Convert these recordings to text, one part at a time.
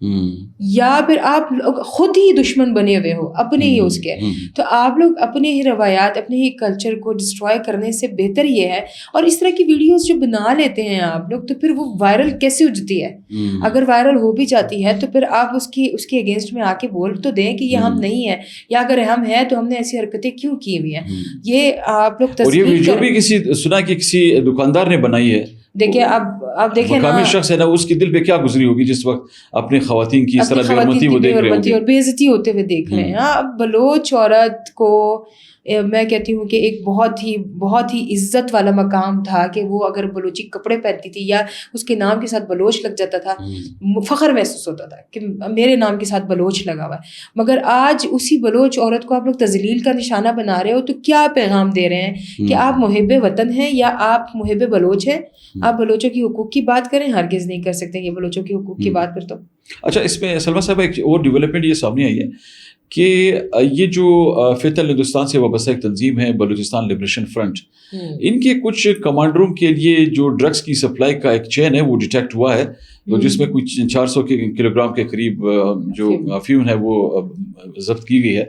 یا پھر آپ لوگ خود ہی دشمن بنے ہوئے ہو اپنے ہی اس کے, تو آپ لوگ اپنے ہی روایات اپنے ہی کلچر کو ڈسٹروائے کرنے سے بہتر یہ ہے. اور اس طرح کی ویڈیوز جو بنا لیتے ہیں آپ لوگ, تو پھر وہ وائرل کیسے ہو جاتی ہے؟ اگر وائرل ہو بھی جاتی ہے تو پھر آپ اس کے اگینسٹ میں آ کے بول تو دیں کہ یہ ہم نہیں ہے, یا اگر ہم ہیں تو ہم نے ایسی حرکتیں کیوں کی ہوئی ہیں. یہ آپ لوگ اور یہ ویڈیو کریں. بھی سنا کہ کسی دکاندار نے بنائی ہے. دیکھیں اب دیکھیں نا, مقامی شخص ہے نا, اس کے دل پہ کیا گزری ہوگی جس وقت اپنے خواتین کی اس طرح بے حرمتی وہ دیکھ رہے ہوں گے اور بے عزتی ہوتے ہوئے دیکھ رہے ہیں. اب بلوچ عورت کو میں کہتی ہوں کہ ایک بہت ہی عزت والا مقام تھا کہ وہ اگر بلوچی کپڑے پہنتی تھی یا اس کے نام کے ساتھ بلوچ لگ جاتا تھا, فخر محسوس ہوتا تھا کہ میرے نام کے ساتھ بلوچ لگا ہوا ہے. مگر آج اسی بلوچ عورت کو آپ لوگ تذلیل کا نشانہ بنا رہے ہو, تو کیا پیغام دے رہے ہیں کہ آپ محب وطن ہیں یا آپ محب بلوچ ہیں؟ آپ بلوچوں کی حقوق کی بات کریں, ہرگز نہیں کر سکتے یہ بلوچوں کی حقوق کی بات. پھر تو اچھا, اس میں سلمیٰ صاحب ایک اور ڈیولپمنٹ یہ سامنے آئی ہے کہ یہ جو فیتل ہندوستان سے وابستہ ایک تنظیم ہے بلوچستان لبریشن فرنٹ, ان کے کچھ کمانڈروں کے لیے جو ڈرگس کی سپلائی کا ایک چین ہے وہ ڈیٹیکٹ ہوا ہے, تو جس میں کچھ 400 کلو گرام کے قریب جو افیون ہے وہ ضبط کی گئی ہے.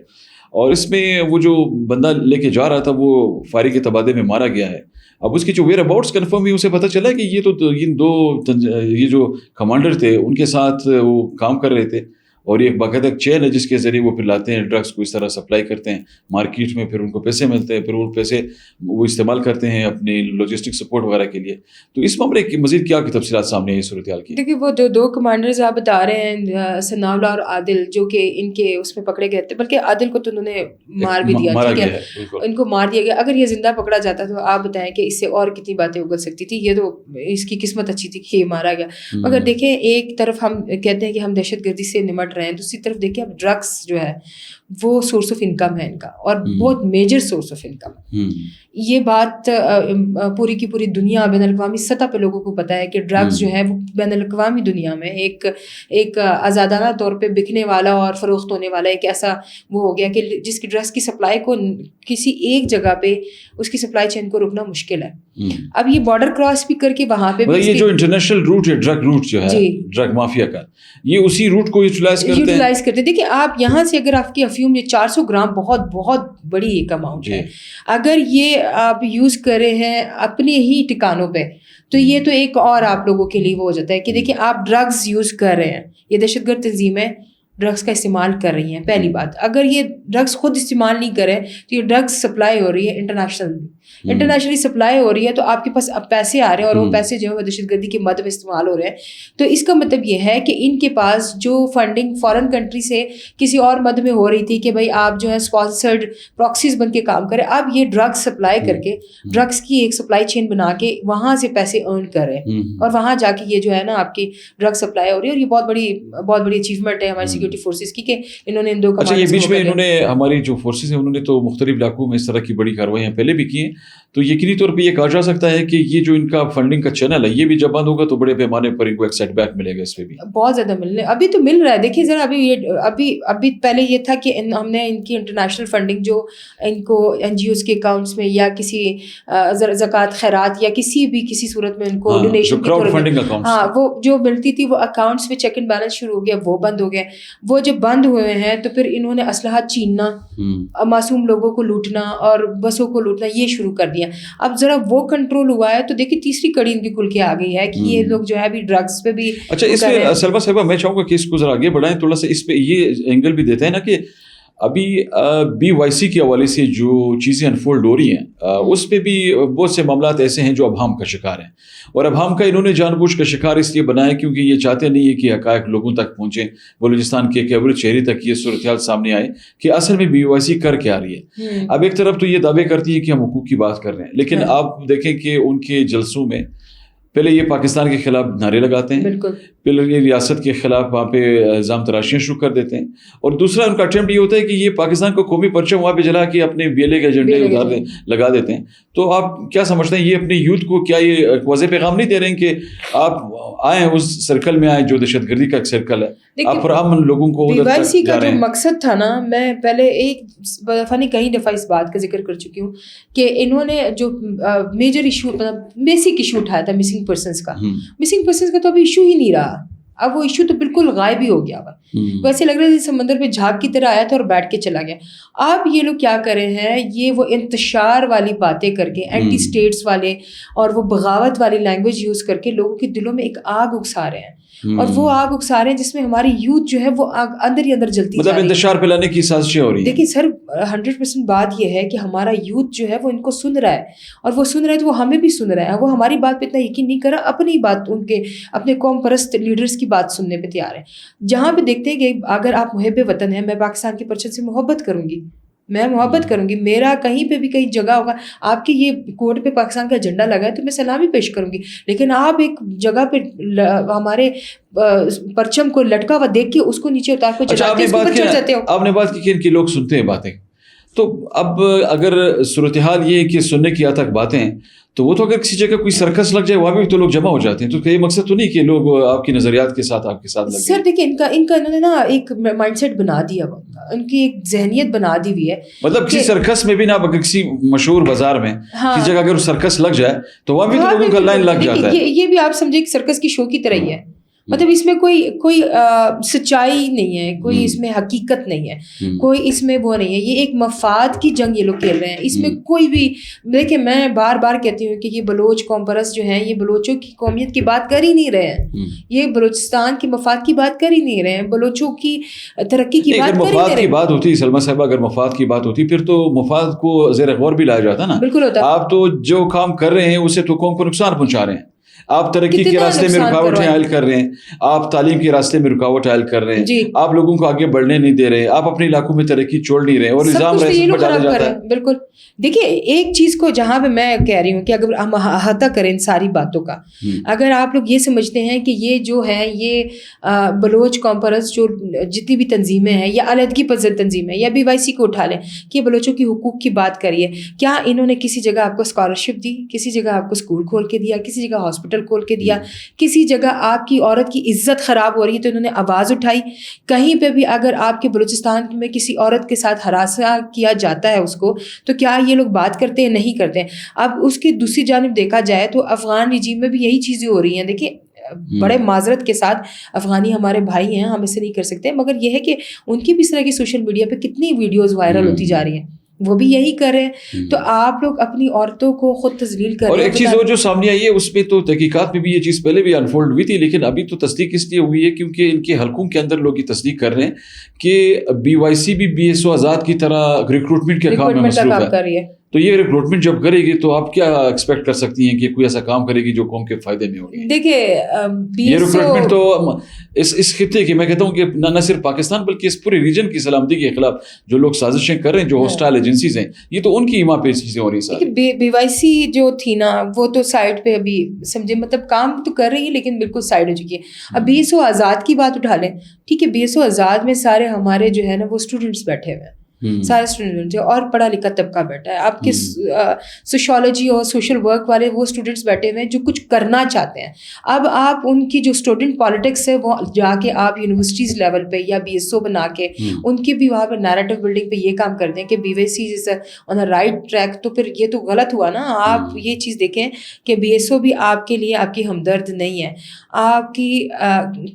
اور اس میں وہ جو بندہ لے کے جا رہا تھا وہ فائرنگ کے تبادلے میں مارا گیا ہے. اب اس کی جو ویئر اباؤٹس کنفرم ہوئی, اسے پتہ چلا کہ یہ جو کمانڈر تھے ان کے ساتھ وہ کام کر رہے تھے, اور یہ ایک باقاعدہ چین ہے جس کے ذریعے وہ پھر لاتے ہیں ڈرگس کو, اس طرح سپلائی کرتے ہیں مارکیٹ میں, پھر ان کو پیسے ملتے ہیں, پھر وہ پیسے وہ استعمال کرتے ہیں اپنی لاجسٹک سپورٹ وغیرہ کے لیے. تو اس معاملے کی مزید کیا تفصیلات سامنے آئی صورتحال کی؟ دیکھیے وہ دو کمانڈرز آپ بتا رہے ہیں, ثناء اللہ اور عادل, جو کہ ان کے اس میں پکڑے گئے تھے, بلکہ عادل کو تو انہوں نے مار بھی دیا, ٹھیک ہے, ان کو مار دیا گیا. اگر یہ زندہ پکڑا جاتا تو آپ بتائیں کہ اس سے اور کتنی باتیں اگل سکتی تھی. یہ تو اس کی قسمت اچھی تھی کہ یہ مارا گیا. مگر دیکھیں ایک طرف ہم کہتے ہیں کہ ہم دہشت گردی سے نمٹ رہے ہیں, دوسری طرف دیکھیں اب ڈرگس جو ہے وہ سورس آف انکم ہے ان کا, اور بہت میجر سورس آف انکم. یہ بات پوری کی پوری دنیا بین الاقوامی سطح پہ لوگوں کو پتہ ہے کہ ڈرگس جو ہے وہ بین الاقوامی دنیا میں ایک آزادانہ طور پہ بکنے والا اور فروخت ہونے والا ایک ایسا وہ ہو گیا کہ جس کی ڈرگس کی سپلائی کو کسی ایک جگہ پہ اس کی سپلائی چین کو روکنا مشکل ہے. اب یہ بارڈر کراس بھی کر کے وہاں پہ یہ جو انٹرنیشنل روٹ ہے ڈرگ روٹ جو ہے ڈرگ مافیا کا, یہ اسی روٹ کو یوٹیلائز کرتے ہیں. دیکھیں آپ یہاں سے اگر آپ کی افیون یہ 400 گرام بہت بڑی ایک اماؤنٹ ہے, اگر یہ آپ یوز کر رہے ہیں اپنے ہی ٹھکانوں پہ, تو یہ تو ایک اور آپ لوگوں کے لیے وہ ہو جاتا ہے کہ دیکھیں آپ ڈرگز یوز کر رہے ہیں, یہ دہشت گرد تنظیمیں ڈرگس کا استعمال کر رہی ہیں. پہلی بات, اگر یہ ڈرگس خود استعمال نہیں کریں تو یہ ڈرگس سپلائی ہو رہی ہے انٹرنیشنلی سپلائی ہو رہی ہے, تو آپ کے پاس اب پیسے آ رہے ہیں, اور وہ پیسے جو ہے وہ دہشت گردی کے مد میں استعمال ہو رہے ہیں. تو اس کا مطلب یہ ہے کہ ان کے پاس جو فنڈنگ فارن کنٹری سے کسی اور مد میں ہو رہی تھی کہ بھائی آپ جو ہے اسپانسرڈ پراکسیز بن کے کام کریں, اب یہ ڈرگس سپلائی کر کے ڈرگس کی ایک سپلائی چین بنا کے وہاں سے پیسے ارن کر رہے ہیں, اور وہاں جا کے یہ جو ہے نا آپ کی ڈرگ سپلائی ہو رہی ہے. اور یہ بہت بڑی اچیومنٹ ہے ہماری سیکورٹی فورسز کی کہ انہوں نے ان دو اچھا یہ بیچ میں انہوں نے ہماری جو فورسز ہیں انہوں نے تو مختلف علاقوں میں اس طرح کی بڑی کارروائیاں پہلے بھی کی ہیں, تو یقینی طور پہ یہ کہا جا سکتا ہے کہ یہ جو ان کا فنڈنگ کا چینل ہے یہ بھی جب بند ہوگا تو بڑے پیمانے پر ان کو ایک سیٹ بیک ملے گا. اس پہ بھی بہت زیادہ ابھی تو مل رہا ہے. دیکھیے ذرا ابھی پہلے یہ تھا کہ ہم نے ان کی انٹرنیشنل فنڈنگ جو ان کو این جی اوز کے اکاؤنٹس میں یا کسی زکوٰۃ خیرات یا کسی صورت میں ان کو ڈونیشن کی طور پہ وہ جو ملتی تھی وہ اکاؤنٹس میں چیک اینڈ بیلنس شروع ہو گیا, وہ بند ہو گئے. وہ جب بند ہوئے ہیں تو پھر انہوں نے اسلحہ چھیننا, معصوم لوگوں کو لوٹنا اور بسوں کو لوٹنا یہ شروع کر دیا. اب ذرا وہ کنٹرول ہوا ہے تو دیکھیے تیسری کڑی ان کی کھل کے آ گئی ہے کہ یہ لوگ جو ہے ابھی ڈرگس پہ بھی. اچھا اس میں سلمیٰ صاحبہ میں چاہوں گا کہ اس کو ذرا آگے بڑھائیں تھوڑا سا, اس پہ یہ اینگل بھی دیتے ہیں نا کہ ابھی بی وائی سی کے حوالے سے جو چیزیں انفولڈ ہو رہی ہیں اس پہ بھی بہت سے معاملات ایسے ہیں جو ابہام کا شکار ہیں, اور ابہام کا انہوں نے جان بوجھ کا شکار اس لیے بنایا کیونکہ یہ چاہتے نہیں ہے کہ حقائق لوگوں تک پہنچیں, بلوچستان کے ایک ایوریج شہری تک یہ صورتحال سامنے آئے کہ اصل میں بی وائی سی کر کے آ رہی ہے. اب ایک طرف تو یہ دعوے کرتی ہے کہ ہم حقوق کی بات کر رہے ہیں, لیکن آپ دیکھیں کہ ان کے جلسوں میں پہلے یہ پاکستان کے خلاف نعرے لگاتے ہیں, پہلے یہ ریاست کے خلاف وہاں پہ الزام تراشیاں شروع کر دیتے ہیں, اور دوسرا ان کا اٹیمپٹ یہ ہوتا ہے کہ یہ پاکستان کو قومی پرچم وہاں پہ جلا کے اپنے بی ایل اے کے ایجنڈے لگا دیتے ہیں. تو آپ کیا سمجھتے ہیں یہ اپنے یوتھ کو کیا یہ واضح پیغام نہیں دے رہے ہیں کہ آپ آئیں اس سرکل میں آئیں جو دہشت گردی کا ایک سرکل ہے, آپ پرامن لوگوں کو بی وائی سی کا جو مقصد تھا نا, میں پہلے ایک دفعہ نہیں کئی دفعہ اس بات کا ذکر کر چکی ہوں کہ انہوں نے جو میجر ایشو مطلب بیسک ایشو اٹھایا تھا مسنگ پرسنس کا تو ابھی ایشو ہی نہیں رہا. اب وہ ایشو تو بالکل غائب ہی ہو گیا ہوا. ویسے لگ رہا ہے سمندر پہ جھاگ کی طرح آیا تھا اور بیٹھ کے چلا گیا. اب یہ لوگ کیا کر رہے ہیں, یہ وہ انتشار والی باتیں کر کے, اینٹی اسٹیٹس والے اور وہ بغاوت والی لینگویج یوز کر کے لوگوں کے دلوں میں ایک آگ اکسا رہے ہیں, اور وہ آگ اکسا رہے ہیں جس میں ہماری یوتھ جو ہے وہ آگ اندر ہی اندر جلتی, مطلب انتشار پھیلانے کی سازشیں ہو رہی ہیں. دیکھیے سر 100% بات یہ ہے کہ ہمارا یوتھ جو ہے وہ ان کو سن رہا ہے, اور وہ سن رہا ہے تو وہ ہمیں بھی سن رہا ہے. وہ ہماری بات پہ اتنا یقین نہیں کر رہا, اپنی بات ان کے اپنے قوم پرست لیڈرز کی بات سننے پہ تیار ہے. جہاں پہ دیکھتے ہیں کہ اگر آپ محب وطن ہیں, میں پاکستان کے پرچم سے محبت کروں گی, میں محبت کروں گی, میرا کہیں پہ بھی کہیں جگہ ہوگا, آپ کے یہ کوٹ پہ پاکستان کا جھنڈا لگا ہے تو میں سلامی پیش کروں گی, لیکن آپ ایک جگہ پہ ہمارے پرچم کو لٹکا ہوا دیکھ کے اس کو نیچے اتار کو چلاتے ہیں, اس کے اوپر چڑھ جاتے ہو. آپ نے بات کی کہ ان کے لوگ سنتے ہیں باتیں, تو اب اگر صورتحال یہ ہے کہ سننے کی حد تک باتیں ہیں, تو وہ تو اگر کسی جگہ کوئی سرکس لگ جائے وہاں بھی تو لوگ جمع ہو جاتے ہیں, تو یہ مقصد تو نہیں کہ لوگ آپ کی نظریات کے ساتھ آپ کے ساتھ لگ سر دیکھیں ان کا انہوں نے نا ایک مائنڈ سیٹ بنا دیا, ان کی ایک ذہنیت بنا دی ہوئی ہے. مطلب کسی سرکس میں بھی نا, کسی مشہور بازار میں کسی جگہ اگر سرکس لگ جائے تو وہاں بھی تو لوگوں کا لائن لگ جاتا ہے. یہ بھی آپ سمجھے کہ سرکس کی شو کی طرح ہی ہے, مطلب اس میں کوئی سچائی نہیں ہے, کوئی اس میں حقیقت نہیں ہے, کوئی اس میں وہ نہیں ہے. یہ ایک مفاد کی جنگ یہ لوگ کھیل رہے ہیں. اس میں کوئی بھی دیکھیں, میں بار بار کہتی ہوں کہ یہ بلوچ قوم پرست جو ہیں یہ بلوچوں کی قومیت کی بات کر ہی نہیں رہے ہیں, یہ بلوچستان کے مفاد کی بات کر ہی نہیں رہے ہیں, بلوچوں کی ترقی کی بات کر ہی نہیں رہے. مفاد کی بات ہوتی سلمہ صاحبہ, اگر مفاد کی بات ہوتی پھر تو مفاد کو زیر غور بھی لایا جاتا نا. بالکل ہوتا. آپ تو جو کام کر رہے ہیں اسے تو قوم کو نقصان پہنچا رہے ہیں. آپ ترقی کے راستے میں رکاوٹیں عائل کر رہے ہیں, آپ تعلیم کے راستے میں رکاوٹ عائل کر رہے ہیں, آپ لوگوں کو آگے بڑھنے نہیں دے رہے, آپ اپنے علاقوں میں ترقی چھوڑ نہیں رہے, اور الزام ریاست پر ڈالا جاتا ہے. بالکل. دیکھیے ایک چیز کو جہاں پہ میں کہہ رہی ہوں کہ اگر ہم احاطہ کریں ان ساری باتوں کا, اگر آپ لوگ یہ سمجھتے ہیں کہ یہ جو ہے یہ بلوچ قوم پرست جو جتنی بھی تنظیمیں ہیں یا علیحدگی پسند تنظیمیں یا BYC کو اٹھا لیں کہ بلوچوں کی حقوق کی بات کریے, کیا انہوں نے کسی جگہ آپ کو اسکالرشپ دی, کسی جگہ آپ کو اسکول کھول کے دیا, کسی جگہ ہاسپٹل کھول کے دیا, کسی جگہ آپ کی عورت کی عزت خراب ہو رہی ہے تو انہوں نے آواز اٹھائی؟ کہیں پہ بھی اگر آپ کے بلوچستان میں کسی عورت کے ساتھ ہراساں کیا جاتا ہے اس کو, تو کیا یہ لوگ بات کرتے ہیں؟ نہیں کرتے ہیں. اب اس کی دوسری جانب دیکھا جائے تو افغان رجیم میں بھی یہی چیزیں ہو رہی ہیں. دیکھیے بڑے معذرت کے ساتھ افغانی ہمارے بھائی ہیں, ہم اسے نہیں کر سکتے, مگر یہ ہے کہ ان کی بھی اس طرح کی سوشل میڈیا پہ کتنی ویڈیوز وائرل ہوتی جا رہی ہیں, وہ بھی یہی کر رہے ہیں. تو آپ لوگ اپنی عورتوں کو خود تذلیل کر رہے ہیں. اور ایک چیز اور جو سامنے آئی ہے اس پہ تو تحقیقات میں بھی یہ چیز پہلے بھی انفولڈ ہوئی تھی, لیکن ابھی تو تصدیق اس لیے ہوئی ہے کیونکہ ان کے حلقوں کے اندر لوگ یہ تصدیق کر رہے ہیں کہ BYC بھی BSO آزاد کی طرح ریکروٹمنٹ کے کام میں مصروف ہے. تو یہ ریکروٹمنٹ جب کرے گی تو آپ کیا ایکسپیکٹ کر سکتی ہیں کہ کوئی ایسا کام کرے گی جو قوم کے فائدے میں ہوگی؟ دیکھیے یہ ریکروٹمنٹ تو اس خطے کی, میں کہتا ہوں کہ نہ صرف پاکستان بلکہ اس پورے ریجن کی سلامتی کے خلاف جو لوگ سازشیں کر رہے ہیں, جو ہوسٹائل ایجنسیز ہیں, یہ تو ان کی ایما پہ چیزیں ہو رہی ہیں. BYC جو تھی نا وہ تو سائڈ پہ ابھی سمجھے, مطلب کام تو کر رہی ہے لیکن بالکل سائڈ ہو چکی ہے. اب BSO آزاد کی بات اٹھا لیں, ٹھیک ہے, BSO آزاد میں سارے ہمارے جو ہے نا وہ اسٹوڈنٹس بیٹھے ہوئے ہیں, سارے اسٹوڈنٹ اور پڑھا لکھا طبقہ بیٹھا ہے. آپ کے سوشولوجی اور سوشل ورک والے وہ اسٹوڈنٹس بیٹھے ہوئے ہیں جو کچھ کرنا چاہتے ہیں. اب آپ ان کی جو اسٹوڈنٹ پالیٹکس ہے وہ جا کے آپ یونیورسٹیز لیول پہ یا BSO بنا کے ان کی بھی وہاں پہ نیریٹو بلڈنگ پہ یہ کام کرتے ہیں کہ BYC is on a right track, تو پھر یہ تو غلط ہوا نا. آپ یہ چیز دیکھیں کہ BSO بھی آپ کے لیے آپ کی ہمدرد نہیں ہے. آپ کی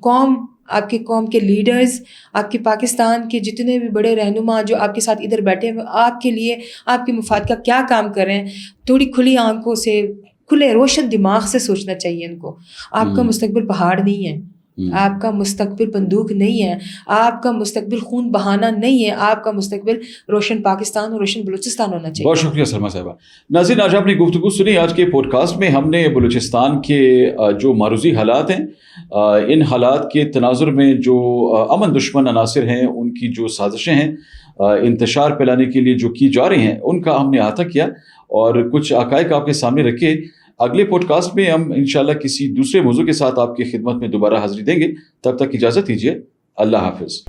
قوم, آپ کی قوم کے لیڈرز, آپ کے پاکستان کے جتنے بھی بڑے رہنما جو آپ کے ساتھ ادھر بیٹھے ہیں, آپ کے لیے آپ کے مفاد کا کیا کام کر رہے ہیں, تھوڑی کھلی آنکھوں سے, کھلے روشن دماغ سے سوچنا چاہیے ان کو. آپ کا مستقبل پہاڑ نہیں ہے, آپ کا مستقبل بندوق نہیں ہے, آپ کا مستقبل خون بہانا نہیں ہے, آپ کا مستقبل روشن پاکستان اور روشن بلوچستان ہونا چاہیے. بہت شکریہ سلمہ صاحبہ. ناظرین, آج آپ نے گفتگو سنی. آج کے پوڈ کاسٹ میں ہم نے بلوچستان کے جو معروضی حالات ہیں, ان حالات کے تناظر میں جو امن دشمن عناصر ہیں, ان کی جو سازشیں ہیں انتشار پھیلانے کے لیے جو کی جا رہی ہیں, ان کا ہم نے احاطہ کیا اور کچھ حقائق آپ کے سامنے رکھے. اگلے پوڈ کاسٹ میں ہم انشاءاللہ کسی دوسرے موضوع کے ساتھ آپ کی خدمت میں دوبارہ حاضری دیں گے. تب تک اجازت دیجیے. اللہ حافظ.